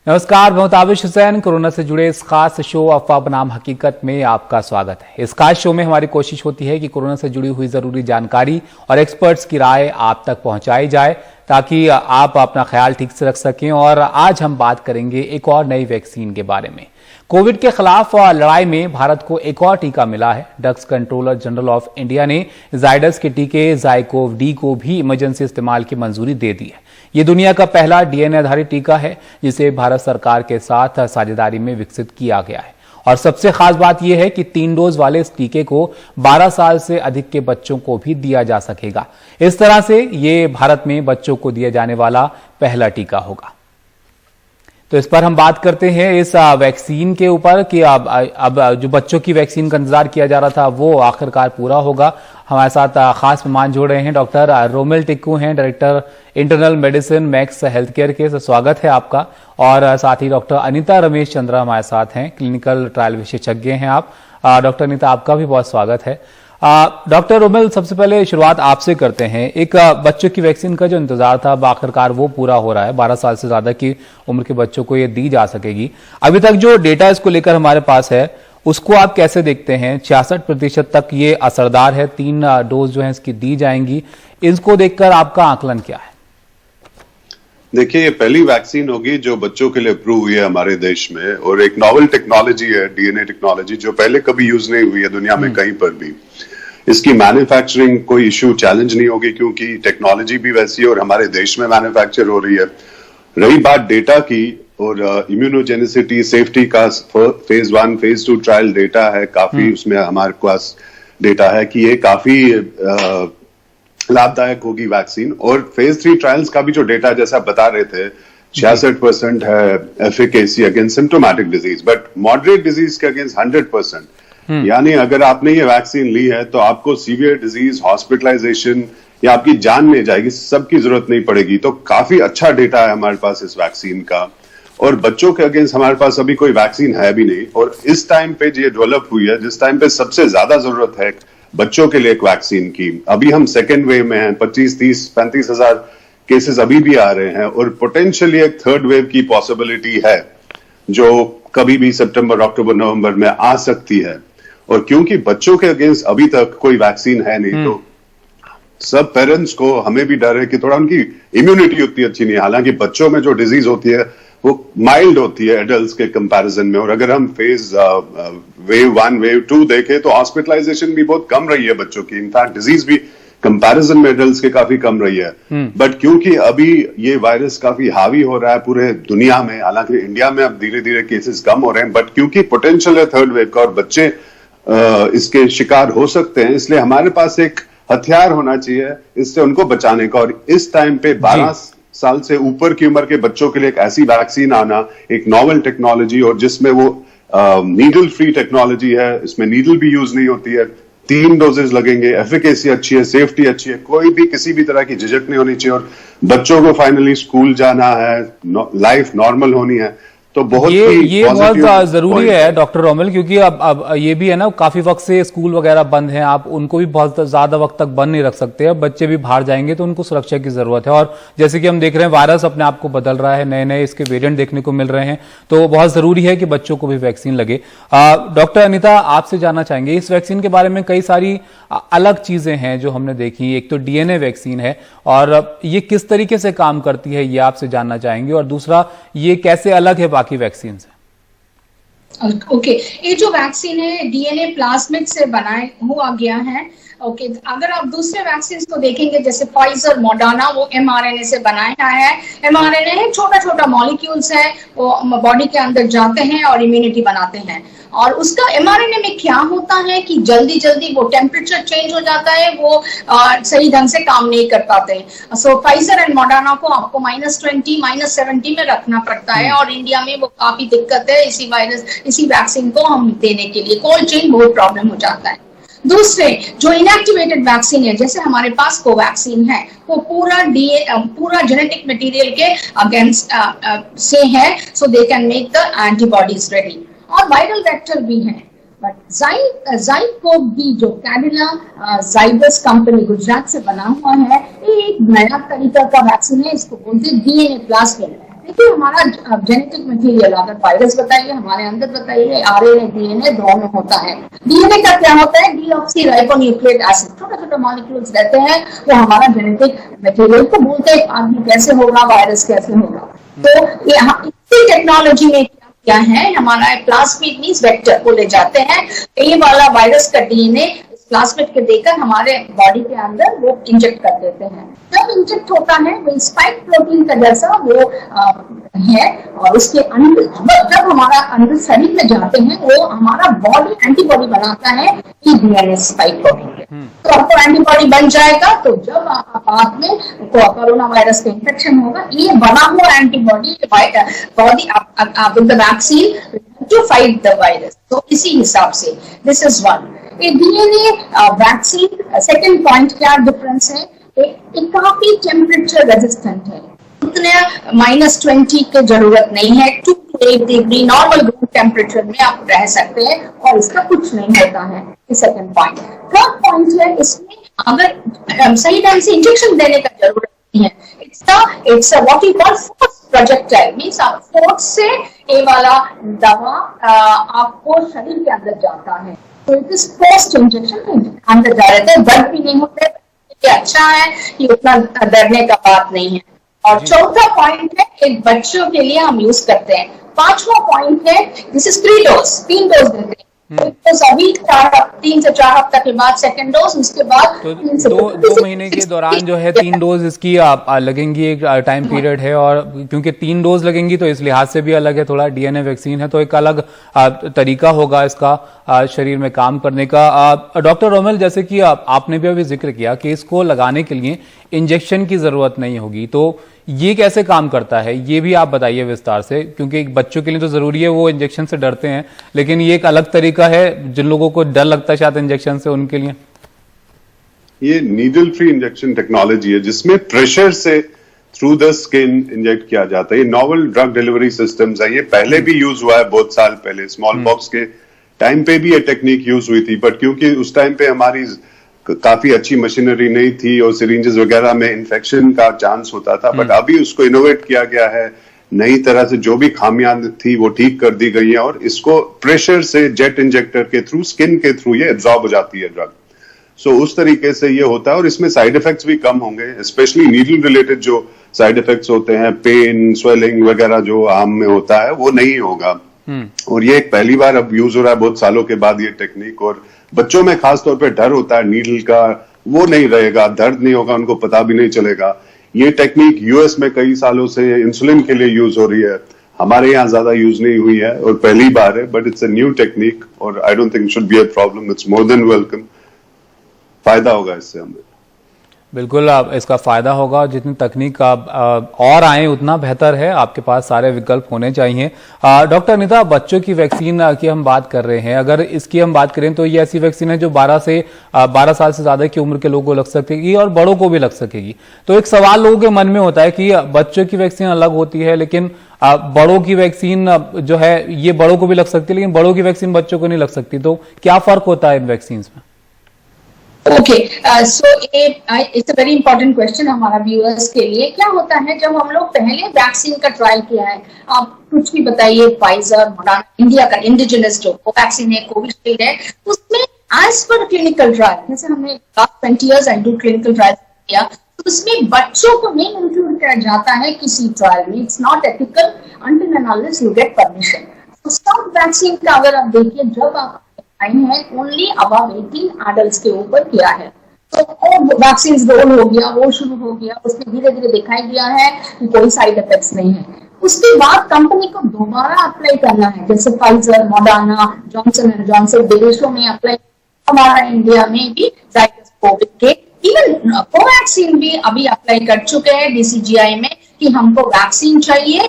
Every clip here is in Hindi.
नमस्कार, मैं ताबिश हुसैन। कोरोना से जुड़े इस खास शो अफवाह बनाम हकीकत में आपका स्वागत है। इस खास शो में हमारी कोशिश होती है कि कोरोना से जुड़ी हुई जरूरी जानकारी और एक्सपर्ट्स की राय आप तक पहुंचाई जाए ताकि आप अपना ख्याल ठीक से रख सकें। और आज हम बात करेंगे एक और नई वैक्सीन के बारे में। कोविड के खिलाफ लड़ाई में भारत को एक और टीका मिला है। Drugs controller general of India ने जायडस के टीके जाइकोव डी को भी इमरजेंसी इस्तेमाल की मंजूरी दे दी है। ये दुनिया का पहला डीएनए आधारित टीका है जिसे भारत सरकार के साथ साझेदारी में विकसित किया गया है। और सबसे खास बात यह है कि 3 डोज वाले इस टीके को 12 साल से अधिक के बच्चों को भी दिया जा सकेगा। इस तरह से ये भारत में बच्चों को दिया जाने वाला पहला टीका होगा। तो इस पर हम बात करते हैं इस वैक्सीन के ऊपर कि अब जो बच्चों की वैक्सीन का इंतजार किया जा रहा था वो आखिरकार पूरा होगा। हमारे साथ खास मेहमान जुड़ रहे हैं। डॉक्टर रोमिल टिक्कू हैं, director internal medicine max health care के। स्वागत है आपका। और साथ ही डॉक्टर अनीता रमेश चंद्रा हमारे साथ हैं, क्लिनिकल ट्रायल विशेषज्ञ हैं आप। डॉक्टर अनीता, आपका भी बहुत स्वागत है। डॉक्टर रोमिल, सबसे पहले शुरुआत आपसे करते हैं। एक बच्चों की वैक्सीन का जो इंतजार था आखिरकार वो पूरा हो रहा है। 12 साल से ज्यादा की उम्र के बच्चों को ये दी जा सकेगी। अभी तक जो डेटा इसको लेकर हमारे पास है उसको आप कैसे देखते हैं? 66% तक ये असरदार है। 3 डोज जो है इसकी दी जाएंगी। इसको देखकर आपका आकलन क्या है? देखिए, ये पहली वैक्सीन होगी जो बच्चों के लिए अप्रूव हुई है हमारे देश में, और एक नॉवल टेक्नोलॉजी है, डीएनए टेक्नोलॉजी, जो पहले कभी यूज नहीं हुई है दुनिया में कहीं पर भी। इसकी मैन्युफैक्चरिंग कोई इश्यू, चैलेंज नहीं होगी क्योंकि टेक्नोलॉजी भी वैसी है और हमारे देश में मैन्युफैक्चर हो रही है। रही बात डेटा की और इम्यूनोजेनिसिटी, सेफ्टी का फेज 1 फेज 2 ट्रायल डेटा है काफी, उसमें हमारे पास डेटा है कि ये काफी लाभदायक होगी वैक्सीन। और फेज 3 ट्रायल्स का भी जो डेटा जैसा आप बता रहे थे, 66% है efficacy against symptomatic disease, but moderate disease के अगेंस्ट 100%। यानी अगर आपने ये वैक्सीन ली है तो आपको सीवियर डिजीज, हॉस्पिटलाइजेशन या आपकी जान में जाएगी, सबकी जरूरत नहीं पड़ेगी। तो काफी अच्छा डेटा है हमारे पास इस वैक्सीन का। और बच्चों के अगेंस्ट हमारे पास अभी कोई वैक्सीन है भी नहीं, और इस टाइम पे ये डेवलप हुई है जिस टाइम पे सबसे ज्यादा जरूरत है बच्चों के लिए एक वैक्सीन की। अभी हम सेकेंड वेव में हैं, 25, 30, 35 हजार केसेस अभी भी आ रहे हैं, और पोटेंशियली एक थर्ड वेव की पॉसिबिलिटी है जो कभी भी सितंबर, अक्टूबर, नवंबर में आ सकती है। और क्योंकि बच्चों के अगेंस्ट अभी तक कोई वैक्सीन है नहीं, तो सब पेरेंट्स को, हमें भी डर है कि थोड़ा उनकी इम्यूनिटी उतनी अच्छी नहीं है। हालांकि बच्चों में जो डिजीज होती है वो माइल्ड होती है एडल्ट्स के कंपैरिजन में। और अगर हम फेज वेव 1 वेव 2 देखें तो हॉस्पिटलाइजेशन भी बहुत कम रही है बच्चों की। इनफैक्ट डिजीज भी कंपैरिजन में एडल्ट्स के काफी कम रही है। बट क्योंकि अभी ये वायरस काफी हावी हो रहा है पूरे दुनिया में, हालांकि इंडिया में अब धीरे धीरे केसेस कम हो रहे हैं, बट क्योंकि पोटेंशियल है थर्ड वेव का और बच्चे इसके शिकार हो सकते हैं, इसलिए हमारे पास एक हथियार होना चाहिए इससे उनको बचाने का। और इस टाइम पे 12 साल से ऊपर की उम्र के बच्चों के लिए एक ऐसी वैक्सीन आना, एक नॉवल टेक्नोलॉजी, और जिसमें वो नीडल फ्री टेक्नोलॉजी है, इसमें नीडल भी यूज नहीं होती है, 3 डोजेस लगेंगे, एफिकेसी अच्छी है, सेफ्टी अच्छी है, कोई भी किसी भी तरह की झिझक नहीं होनी चाहिए, और बच्चों को फाइनली स्कूल जाना है, लाइफ नॉर्मल होनी है। तो बहुत ये बहुत जरूरी है डॉक्टर रोमिल, क्योंकि अब ये भी है ना, काफी वक्त से स्कूल वगैरह बंद हैं, आप उनको भी बहुत ज्यादा वक्त तक बंद नहीं रख सकते। अब बच्चे भी बाहर जाएंगे तो उनको सुरक्षा की जरूरत है। और जैसे कि हम देख रहे हैं वायरस अपने आप को बदल रहा है, नए नए इसके वेरिएंट देखने को मिल रहे हैं, तो बहुत जरूरी है कि बच्चों को भी वैक्सीन लगे। डॉक्टर अनीता, आपसे जानना चाहेंगे इस वैक्सीन के बारे में। कई सारी अलग चीजें हैं जो हमने देखी। एक तो डीएनए वैक्सीन है, और ये किस तरीके से काम करती है ये आपसे जानना चाहेंगे, और दूसरा ये कैसे अलग है बाकी वैक्सीन से? ओके, ये जो वैक्सीन है डीएनए प्लाज्मिड से बनाया हुआ गया है। ओके, अगर आप दूसरे वैक्सीन को देखेंगे जैसे फाइजर, मॉडर्ना, वो एमआरएनए से बनाया है। एमआरएनए है, छोटा छोटा मॉलिक्यूल्स है, वो बॉडी के अंदर जाते हैं और इम्यूनिटी बनाते हैं। और उसका एमआरएनए में क्या होता है कि जल्दी जल्दी वो टेम्परेचर चेंज हो जाता है, वो सही ढंग से काम नहीं कर पाते। सो फाइजर एंड मॉडर्ना को आपको -20, -70 में रखना पड़ता है, और इंडिया में वो काफी दिक्कत है इसी वैक्सीन को हम देने के लिए। कोल्ड चेन बहुत प्रॉब्लम हो जाता है। दूसरे जो इनएक्टिवेटेड वैक्सीन है, जैसे हमारे पास कोवैक्सीन है, वो पूरा जेनेटिक मटेरियल के अगेंस्ट से है, so they can make the antibodies ready. और वायरल वेक्टर भी है, बट जाइकोव भी जो कैडिला जाइडस कंपनी गुजरात से बना हुआ है, ये एक नया तरीका का वैक्सीन है। इसको बोलते हैं डीएनए प्लाज्मिड। देखिए हमारा जेनेटिक मटेरियल, अगर वायरस बताइए, हमारे अंदर बताइए, आरएनए डीएनए दोनों में होता है। डीएनए का क्या होता है, डीऑक्सीराइबोन्यूक्लिक एसिड, छोटे छोटे मॉलिक्यूल्स रहते हैं, वो हमारा जेनेटिक मटेरियल को बोलते हैं आदमी कैसे होगा, वायरस कैसे होगा। तो इसी टेक्नोलॉजी में क्या है, हमारा प्लाज्मिड मींस वेक्टर को ले जाते हैं, ये वाला वायरस का डीएनए प्लाज्मिड के देकर हमारे बॉडी के अंदर वो इंजेक्ट कर देते हैं। जब इंजेक्ट होता है वो स्पाइक प्रोटीन का जैसा वो है, और उसके अंदर जब हमारा अंदर शरीर में जाते हैं वो हमारा बॉडी एंटीबॉडी बनाता है ये डीएनए स्पाइक प्रोटीन के। तो आपको एंटीबॉडी बन जाएगा, तो जब बाद में कोरोना वायरस का इंफेक्शन होगा, ये बना हुआ antibody body with the vaccine to fight the virus. तो इसी हिसाब से दिस इज वन। ये डीएनए वैक्सीन सेकेंड पॉइंट क्या डिफरेंस है, एक काफी टेम्परेचर रेजिस्टेंट है, उतने -20 की जरूरत नहीं है, 2 to 8 degree normal room temperature में आप रह सकते हैं और इसका कुछ नहीं होता है। Second point. थर्ड पॉइंट है, इसमें अगर सही ढंग से इंजेक्शन देने का जरूरत नहीं है, it's what we call force projectile, means आप फोर्स से ये वाला दवा आपको शरीर के अंदर जाता है। तो इट इज पोस्ट इंजेक्शन, अंदर जा रहे थे, दर्द भी नहीं होते, अच्छा है, ये उतना डरने का बात नहीं है। और चौथा पॉइंट है, एक बच्चों के लिए हम यूज करते हैं। पांचवा पॉइंट है, दिस इज 3 डोज, 3 डोज देते हैं। तो अभी 3 से 4 हफ्ते के बाद सेकेंड डोज, उसके बाद तो 2 महीने के दौरान जो है 3 डोज इसकी लगेंगी, एक टाइम पीरियड है, और क्योंकि 3 डोज लगेंगी तो इस लिहाज से भी अलग है, थोड़ा डीएनए वैक्सीन है तो एक अलग तरीका होगा इसका शरीर में काम करने का। डॉक्टर रोमेल, जैसे कि आपने भी अभी जिक्र किया कि इसको लगाने के लिए इंजेक्शन की जरूरत नहीं होगी, तो ये कैसे काम करता है, ये भी आप बताइए विस्तार से, क्योंकि बच्चों के लिए तो जरूरी है, वो इंजेक्शन से डरते हैं, लेकिन ये एक अलग तरीका है जिन लोगों को डर लगता है शायद इंजेक्शन से, उनके लिए। ये नीडल फ्री इंजेक्शन टेक्नोलॉजी है जिसमें प्रेशर से थ्रू द स्किन इंजेक्ट किया जाता है। ये नॉवल ड्रग डिलीवरी सिस्टम्स है, ये पहले भी यूज हुआ है बहुत साल पहले, स्मॉल पॉक्स के टाइम पे भी ये टेक्निक यूज हुई थी, बट क्योंकि उस टाइम पे हमारी काफी अच्छी मशीनरी नहीं थी और सिरिंजेस वगैरह में इन्फेक्शन का चांस होता था, बट अभी उसको इनोवेट किया गया है, नई तरह से जो भी खामियां थी वो ठीक कर दी गई है, और इसको प्रेशर से जेट इंजेक्टर के थ्रू, स्किन के थ्रू ये एब्जॉर्ब हो जाती है ड्रग। सो उस तरीके से ये होता है, और इसमें साइड इफेक्ट्स भी कम होंगे, स्पेशली नीडल रिलेटेड जो साइड इफेक्ट्स होते हैं, पेन, स्वेलिंग वगैरह जो आम में होता है वो नहीं होगा। और ये एक पहली बार अब यूज हो रहा है बहुत सालों के बाद ये टेक्निक, और बच्चों में खासतौर पे डर होता है नीडल का, वो नहीं रहेगा, दर्द नहीं होगा, उनको पता भी नहीं चलेगा। ये टेक्निक यूएस में कई सालों से इंसुलिन के लिए यूज हो रही है, हमारे यहाँ ज्यादा यूज नहीं हुई है और पहली बार है, but it's a new technique और I don't think should be a problem, it's more than welcome. फायदा होगा इससे हमें। बिल्कुल इसका फायदा होगा, जितनी तकनीक और आए उतना बेहतर है, आपके पास सारे विकल्प होने चाहिए। डॉक्टर अनीता, बच्चों की वैक्सीन की हम बात कर रहे हैं, अगर इसकी हम बात करें तो ये ऐसी वैक्सीन है जो 12 साल से ज्यादा की उम्र के लोगों को लग सकेगी और बड़ों को भी लग सकेगी। तो एक सवाल लोगों के मन में होता है कि बच्चों की वैक्सीन अलग होती है, लेकिन बड़ों की वैक्सीन जो है ये बड़ों को भी लग सकती है, लेकिन बड़ों की वैक्सीन बच्चों को नहीं लग सकती, तो क्या फर्क होता है इन वैक्सीन में? Okay, so it's a very important question हमारा व्यूअर्स के लिए। क्या होता है, जब हम लोग पहले वैक्सीन का ट्रायल किया है, आप कुछ भी बताइए, फाइजर, मॉडर्ना, इंडिया का इंडिजिनस जो वैक्सीन है, कोविशील्ड है, उसमें एज पर क्लिनिकल ट्रायल, जैसे हमने last 20 years and do clinical trial किया, तो उसमें बच्चों को नहीं इंक्लूड किया जाता है किसी ट्रायल में। It's not ethical until and unless you get permission. सब वैक्सीन का अगर आप देखिए, जब आप है ओनली अबव 18 एडल्ट्स के ऊपर किया है, तो वैक्सीन रोल हो गया, वो शुरू हो गया, उसमें धीरे धीरे दिखाई दिया है कि कोई साइड इफेक्ट्स नहीं है। उसके बाद कंपनी को दोबारा अप्लाई करना है, जैसे Pfizer, Moderna, Johnson and Johnson विदेशों में अप्लाई, हमारा इंडिया में भी जाइडस कोविड के, इवन कोवैक्सीन भी अभी अप्लाई कर चुके हैं डीसीजीआई में कि हमको वैक्सीन चाहिए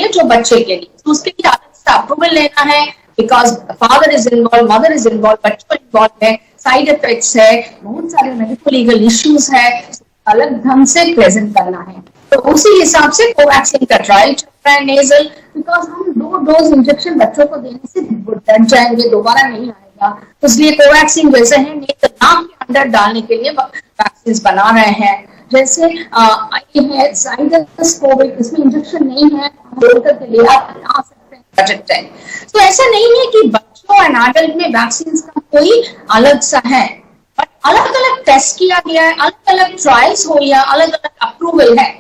जो बच्चे के लिए, तो उसके लिए अलग से अप्रूवल लेना है, because father is involve, mother is involve, बच्चों इन्वॉल्व है, साइड इफेक्ट्स है, बहुत सारे मेडिकल लीगल इश्यूज है, अलग ढंग से प्रेजेंट करना है। तो उसी हिसाब से कोवैक्सीन का ट्रायल चल रहा है नेजल, बिकॉज हम 2 डोज इंजेक्शन बच्चों को देने से डर जाएंगे, दोबारा नहीं आएगा, तो इसलिए कोवैक्सीन जैसे है नेजल नाक के अंदर डालने के लिए वैक्सीन बना रहे हैं। जैसे ये है ज़ाइडस कोविड, इसमें इंजेक्शन नहीं है, के लिए आप आ सकते हैं बजट है। तो ऐसा नहीं है कि बच्चों एंड एडल्ट में वैक्सीन का कोई अलग सा है, अलग अलग टेस्ट किया गया है, अलग अलग ट्रायल्स हो या अलग अलग अप्रूवल है,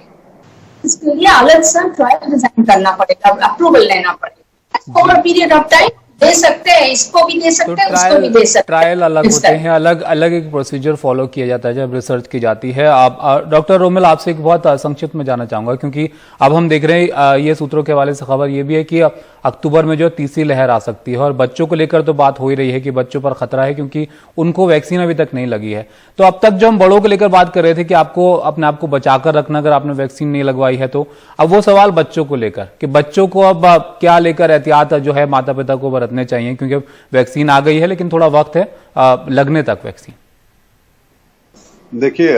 इसके लिए अलग सा ट्रायल डिजाइन करना पड़ेगा, अप्रूवल लेना पड़ेगा। ओवर पीरियड ऑफ टाइम दे सकते हैं, इसको भी दे सकते हैं, उसको भी दे सकते हैं। ट्रायल अलग होते हैं, अलग अलग एक प्रोसीजर फॉलो किया जाता है जब रिसर्च की जाती है। आप डॉक्टर रोमिल, आपसे एक बहुत संक्षिप्त में जानना चाहूंगा, क्योंकि अब हम देख रहे हैं ये सूत्रों के हवाले से खबर ये भी है कि अक्टूबर में जो तीसरी लहर आ सकती है, और बच्चों को लेकर तो बात हो ही रही है कि बच्चों पर खतरा है क्योंकि उनको वैक्सीन अभी तक नहीं लगी है। तो अब तक जो हम बड़ों को लेकर बात कर रहे थे कि आपको अपने आप को बचाकर रखना अगर आपने वैक्सीन नहीं लगवाई है, तो अब वो सवाल बच्चों को लेकर कि बच्चों को अब क्या लेकर एहतियात जो है माता पिता को बरतने चाहिए, क्योंकि वैक्सीन आ गई है लेकिन थोड़ा वक्त है लगने तक वैक्सीन। देखिए,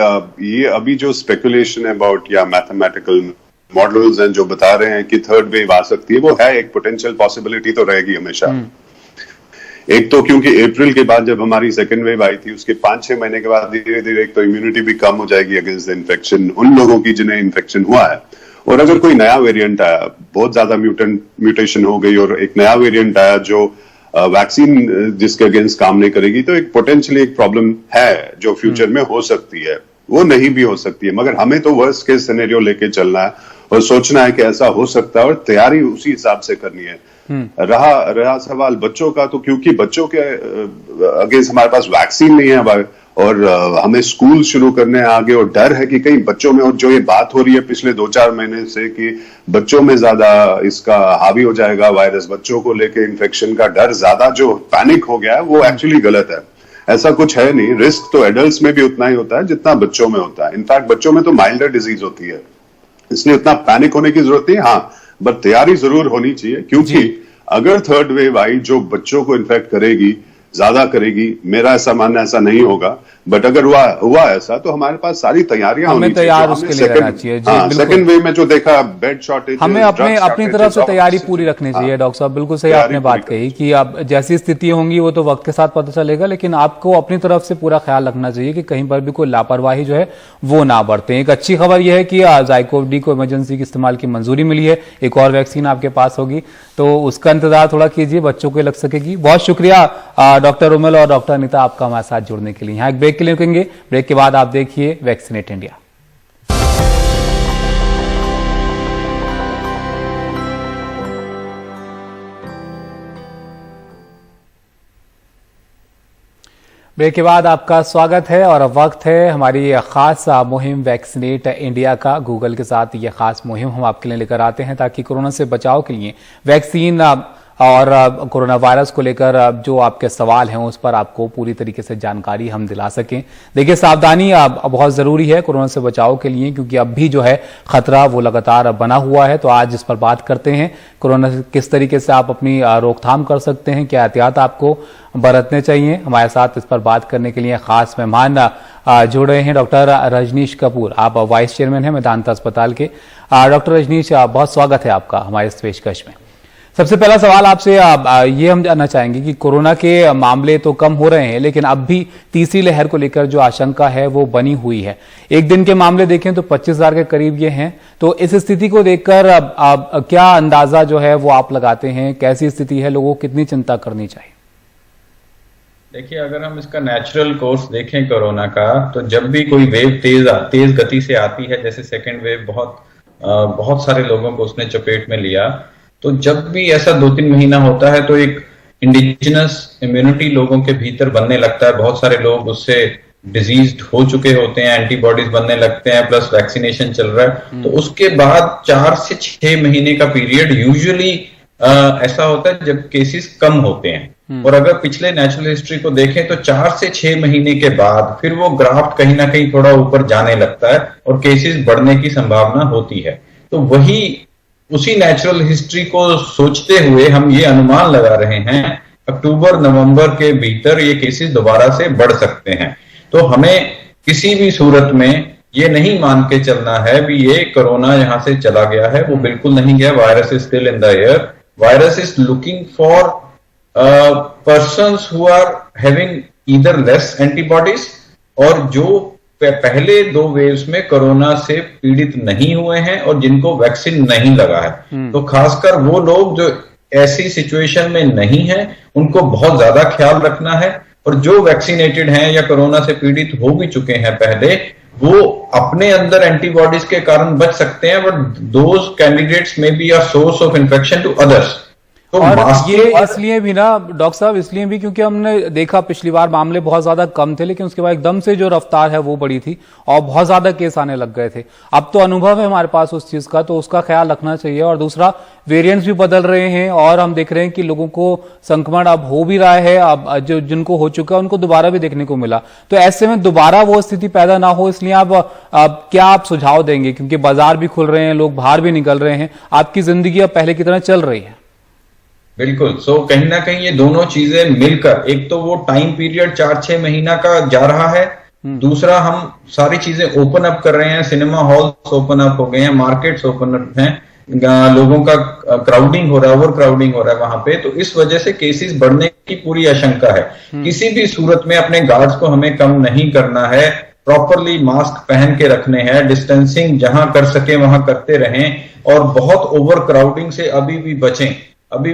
ये अभी जो स्पेकुलेशन है अबाउट या मैथमेटिकल मॉडल्स हैं जो बता रहे हैं कि थर्ड वेव आ सकती है, वो है एक पोटेंशियल पॉसिबिलिटी तो रहेगी हमेशा। एक तो क्योंकि अप्रैल के बाद जब हमारी सेकेंड वेव आई थी, उसके 5-6 महीने के बाद धीरे धीरे एक तो इम्यूनिटी भी कम हो जाएगी अगेंस्ट द इन्फेक्शन उन लोगों की जिन्हें इन्फेक्शन हुआ है। और अगर कोई नया वेरिएंट आया, बहुत ज्यादा म्यूटेशन हो गई और एक नया वेरिएंट आया जो वैक्सीन जिसके अगेंस्ट काम नहीं करेगी, तो एक पोटेंशियली एक प्रॉब्लम है जो फ्यूचर में हो सकती है, वो नहीं भी हो सकती है। मगर हमें तो वर्स्ट केस सिनेरियो लेके चलना है और सोचना है कि ऐसा हो सकता है और तैयारी उसी हिसाब से करनी है। रहा सवाल बच्चों का, तो क्योंकि बच्चों के अगेंस्ट हमारे पास वैक्सीन नहीं है और हमें स्कूल शुरू करने आगे, और डर है कि कहीं बच्चों में, और जो ये बात हो रही है पिछले 2-4 महीने से कि बच्चों में ज्यादा इसका हावी हो जाएगा वायरस, बच्चों को लेके इन्फेक्शन का डर ज्यादा जो पैनिक हो गया है, वो एक्चुअली गलत है। ऐसा कुछ है नहीं। रिस्क तो एडल्ट्स में भी उतना ही होता है जितना बच्चों में होता है। इनफैक्ट बच्चों में तो माइल्डर डिजीज होती है, इसलिए उतना पैनिक होने की जरूरत नहीं। हाँ, बट तैयारी जरूर होनी चाहिए, क्योंकि अगर थर्ड वेव आई जो बच्चों को इन्फेक्ट करेगी, ज्यादा करेगी, मेरा ऐसा मानना ऐसा नहीं होगा, बट अगर हुआ ऐसा तो हमारे पास सारी तैयारियां होनी चाहिए। तैयार उसके लिए रहना चाहिए। सेकंड वेव में जो देखा बेड शॉर्टेज, हमें अपनी तरफ से तैयारी पूरी रखनी चाहिए। डॉक्टर साहब, बिल्कुल सही आपने बात कही कि अब जैसी स्थिति होंगी वो तो वक्त के साथ पता चलेगा, लेकिन आपको अपनी तरफ से पूरा ख्याल रखना चाहिए कि कहीं पर भी कोई लापरवाही जो है वो ना बरते। एक अच्छी खबर यह है कि ज़ाइकोव-डी को इमरजेंसी के इस्तेमाल की मंजूरी मिली है, एक और वैक्सीन आपके पास होगी, तो उसका इंतजार थोड़ा कीजिए, बच्चों को लग सकेगी। बहुत शुक्रिया डॉक्टर रोमिल और डॉक्टर अनीता आपका हमारे साथ जुड़ने के लिए। यहाँ एक ब्रेक के लिए रुकेंगे, ब्रेक के बाद आप देखिए वैक्सीनेट इंडिया। ब्रेक के बाद आपका स्वागत है और अब वक्त है हमारी खास मुहिम वैक्सीनेट इंडिया का। गूगल के साथ ये खास मुहिम हम आपके लिए लेकर आते हैं ताकि कोरोना से बचाव के लिए वैक्सीन और कोरोना वायरस को लेकर जो आपके सवाल हैं उस पर आपको पूरी तरीके से जानकारी हम दिला सकें। देखिए, सावधानी बहुत जरूरी है कोरोना से बचाव के लिए, क्योंकि अब भी जो है खतरा वो लगातार बना हुआ है। तो आज इस पर बात करते हैं, कोरोना से किस तरीके से आप अपनी रोकथाम कर सकते हैं, क्या एहतियात आपको बरतने चाहिए। हमारे साथ इस पर बात करने के लिए खास मेहमान जुड़ रहे हैं डॉक्टर रजनीश कपूर, आप वाइस चेयरमैन हैं मेदांता अस्पताल के। डॉक्टर रजनीश, बहुत स्वागत है आपका हमारे इस पेशकश में। सबसे पहला सवाल आपसे ये हम जानना चाहेंगे कि कोरोना के मामले तो कम हो रहे हैं, लेकिन अब भी तीसरी लहर को लेकर जो आशंका है वो बनी हुई है। एक दिन के मामले देखें तो 25,000 के करीब ये हैं। तो इस स्थिति को देखकर अब क्या अंदाजा जो है वो आप लगाते हैं, कैसी स्थिति है, लोगों को कितनी चिंता करनी चाहिए? देखिए, अगर हम इसका नेचुरल कोर्स देखें कोरोना का, तो जब भी कोई वेव तेज गति से आती है, जैसे सेकेंड वेव बहुत सारे लोगों को उसने चपेट में लिया, तो जब भी ऐसा 2-3 महीना होता है तो एक इंडिजिनस इम्यूनिटी लोगों के भीतर बनने लगता है। बहुत सारे लोग उससे डिजीज्ड हो चुके होते हैं, एंटीबॉडीज बनने लगते हैं, प्लस वैक्सीनेशन चल रहा है। तो उसके बाद 4 से 6 महीने का पीरियड यूजुअली ऐसा होता है जब केसेस कम होते हैं। और अगर पिछले नेचुरल हिस्ट्री को देखें तो 4 से 6 महीने के बाद फिर वो ग्राफ कहीं ना कहीं थोड़ा ऊपर जाने लगता है और केसेस बढ़ने की संभावना होती है। तो उसी नेचुरल हिस्ट्री को सोचते हुए हम ये अनुमान लगा रहे हैं अक्टूबर-नवंबर के भीतर ये केसेस दोबारा से बढ़ सकते हैं। तो हमें किसी भी सूरत में ये नहीं मान के चलना है भी ये कोरोना यहां से चला गया है, वो बिल्कुल नहीं गया। Virus is still in the air. Virus is looking for persons who are having either less antibodies और जो पहले 2 वेव्स में कोरोना से पीड़ित नहीं हुए हैं और जिनको वैक्सीन नहीं लगा है। तो खासकर वो लोग जो ऐसी सिचुएशन में नहीं है, उनको बहुत ज्यादा ख्याल रखना है। और जो वैक्सीनेटेड हैं या कोरोना से पीड़ित हो भी चुके हैं पहले, वो अपने अंदर एंटीबॉडीज के कारण बच सकते हैं, but those candidates may be a source of infection to others. तो और ये इसलिए भी ना डॉक्टर साहब, इसलिए भी क्योंकि हमने देखा पिछली बार मामले बहुत ज्यादा कम थे, लेकिन उसके बाद एकदम से जो रफ्तार है वो बड़ी थी और बहुत ज्यादा केस आने लग गए थे। अब तो अनुभव है हमारे पास उस चीज का, तो उसका ख्याल रखना चाहिए। और दूसरा, वेरिएंट्स भी बदल रहे हैं और हम देख रहे हैं कि लोगों को संक्रमण अब हो भी रहा है, अब जो जिनको हो चुका है उनको दोबारा भी देखने को मिला। तो ऐसे में दोबारा वो स्थिति पैदा ना हो, इसलिए अब क्या आप सुझाव देंगे? क्योंकि बाजार भी खुल रहे हैं, लोग बाहर भी निकल रहे हैं, आपकी जिंदगी अब पहले की तरह चल रही है। बिल्कुल। सो कहीं ना कहीं ये दोनों चीजें मिलकर, एक तो वो टाइम पीरियड 4-6 महीना का जा रहा है, दूसरा हम सारी चीजें ओपन अप कर रहे हैं, सिनेमा हॉल्स ओपन अप हो गए हैं, मार्केट्स ओपन अप हैं, लोगों का क्राउडिंग हो रहा है, ओवर क्राउडिंग हो रहा है वहां पे। तो इस वजह से केसेस बढ़ने की पूरी आशंका है। किसी भी सूरत में अपने गार्ड्स को हमें कम नहीं करना है, प्रॉपरली मास्क पहन के रखने हैं, डिस्टेंसिंग जहां कर सके वहां करते रहें, और बहुत ओवर क्राउडिंग से अभी भी बचें। I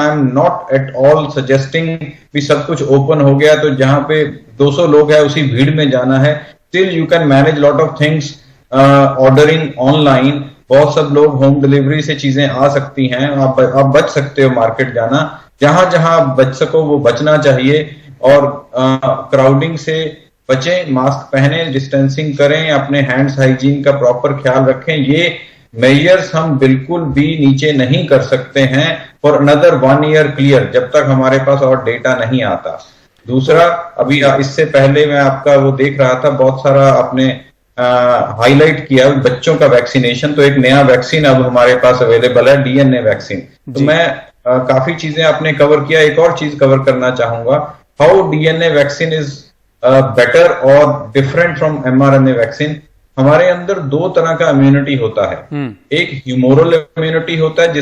am not at all suggesting भी सब कुछ ओपन हो गया तो जहां पे 200 लोग है उसी भीड़ में जाना है। Still you can manage lot of things, ordering online, बहुत सब लोग होम डिलीवरी से चीजें आ सकती हैं, आप बच सकते हो मार्केट जाना। जहां जहां आप बच सको वो बचना चाहिए, और क्राउडिंग से बचें, मास्क पहने, डिस्टेंसिंग करें, अपने हैंड्स हाइजीन का प्रॉपर ख्याल रखें। ये मेजर्स हम बिल्कुल भी नीचे नहीं कर सकते हैं फॉर अनदर 1 ईयर क्लियर, जब तक हमारे पास और डेटा नहीं आता। दूसरा, अभी इससे पहले मैं आपका वो देख रहा था, बहुत सारा आपने हाईलाइट किया बच्चों का वैक्सीनेशन। तो एक नया वैक्सीन अब हमारे पास अवेलेबल है, डीएनए वैक्सीन। तो मैं काफी चीजें आपने कवर किया, एक और चीज कवर करना चाहूंगा, how DNA vaccine is better और डिफरेंट फ्रॉम एमआरएनए वैक्सीन। हमारे अंदर 2 तरह का इम्यूनिटी होता है। एक ह्यूमोरल इम्यूनिटी होता है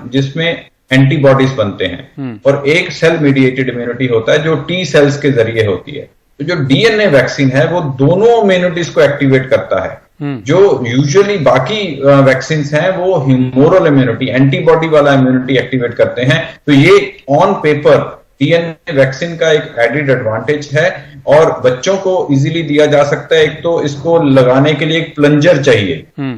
जिसमें एंटीबॉडीज बनते हैं, और एक सेल मीडिएटेड इम्यूनिटी होता है जो टी सेल्स के जरिए होती है। तो जो डीएनए वैक्सीन है वो दोनों इम्यूनिटीज को एक्टिवेट करता है। जो यूजुअली बाकी वैक्सीन हैं वो ह्यूमोरल इम्यूनिटी, एंटीबॉडी वाला इम्यूनिटी एक्टिवेट करते हैं। तो ये ऑन पेपर डीएनए वैक्सीन का एक एडिड एडवांटेज है, और बच्चों को इजीली दिया जा सकता है। एक तो इसको लगाने के लिए एक प्लंजर चाहिए,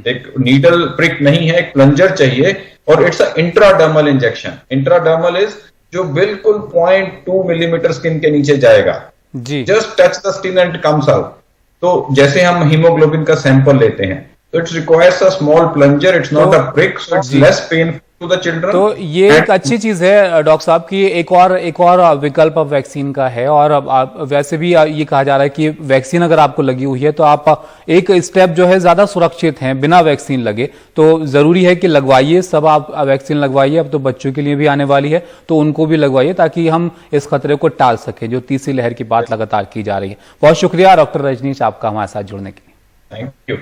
एक नीडल प्रिक नहीं है, एक प्लंजर चाहिए, और it's a intradermal injection. Intradermal is जो बिल्कुल 0.2 मिलीमीटर स्किन के नीचे जाएगा, just touch the skin and comes out. तो जैसे हम हीमोग्लोबिन का सैंपल लेते हैं, तो it's requires a small plunger, it's not a prick, so it's less painful to the children. तो ये एक अच्छी चीज है डॉक्टर साहब की एक और विकल्प अब वैक्सीन का है। और अब वैसे भी ये कहा जा रहा है कि वैक्सीन अगर आपको लगी हुई है तो आप एक स्टेप जो है ज्यादा सुरक्षित हैं बिना वैक्सीन लगे। तो जरूरी है कि लगवाइए, सब आप वैक्सीन लगवाइए। अब तो बच्चों के लिए भी आने वाली है तो उनको भी लगवाइए, ताकि हम इस खतरे को टाल सकें, जो तीसरी लहर की बात लगातार की जा रही है। बहुत शुक्रिया डॉक्टर रजनीश आपका हमारे साथ जुड़ने के लिए। Thank you.